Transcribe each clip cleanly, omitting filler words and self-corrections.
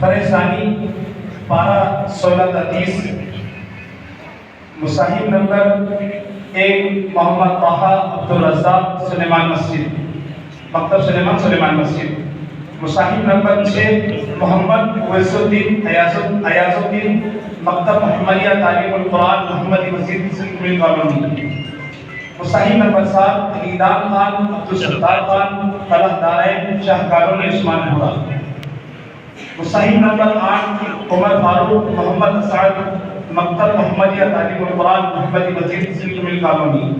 فریسانی 12-16-30 مصاحب number 1 محمد طه عبدالرزاق سلیمان مسجد مکتب سلیمان مسجد مصاحب number 6 محمد اویس الدین ایاز الدین مکتب محمدیہ تعلیم القرآن محمدی مسجد سلطنی کالونی مصاحب نمبر 7 علیدان خان عبدالستار خان فلاح دارین شاہ کالونی عثمان پورہ مصاحب نمبر 8 عمر فاروق محمد اسعد مکتب محمدیہ تعلیم القرآن محمدی مسجد سلطنی کالونی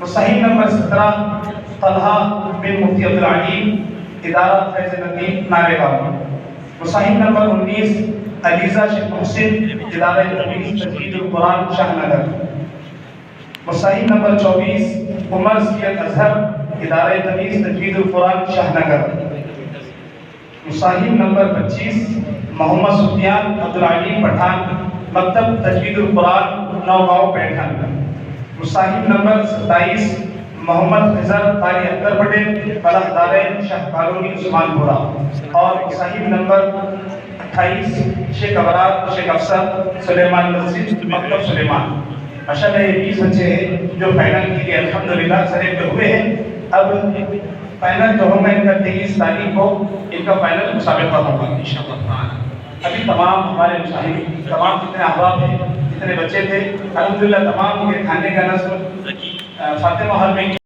مصاحب نمبر 17 طلحہ بن مفتی عبدالعلیم ادارہ فیض ندیم نارے گاؤں مصاحب نمبر 19 علیزہ شیخ محسن ادارہ تدریس تجوید القرآن شاہ نگر مصاحب نمبر 24 عمر سید اظہر ادارہ تدریس تجوید القرآن شاہ نگر مصاحب نمبر 25 محمد سفیان عبدالعلیم پٹھان مکتب تجوید القرآن نوگاؤں پیٹھن مصاحب نمبر 27 محمد خضر قاری اکبر پٹیل فلاح دارین شاہ کالونی عثمان پورہ اور مصاحب نمبر 28 شیخ ابرار شیخ افسر سلیمان مسجد مکتب سلیمان ماشاءاللہ یہ 20 بچے ہیں جو فائنل کے لیے الحمدللہ سلیکٹ ہوئے ہیں اب فائنل جو ہوگا ان کا 23 تاریخ کو ان کا فائنل مسابقہ ہوگا انشاءاللہ ابھی تمام ہمارے مصاحب تمام جتنے احباب ہیں جتنے بچے تھے الحمدللہ تمام کے کھانے کا نظم فاطمہ ہال میں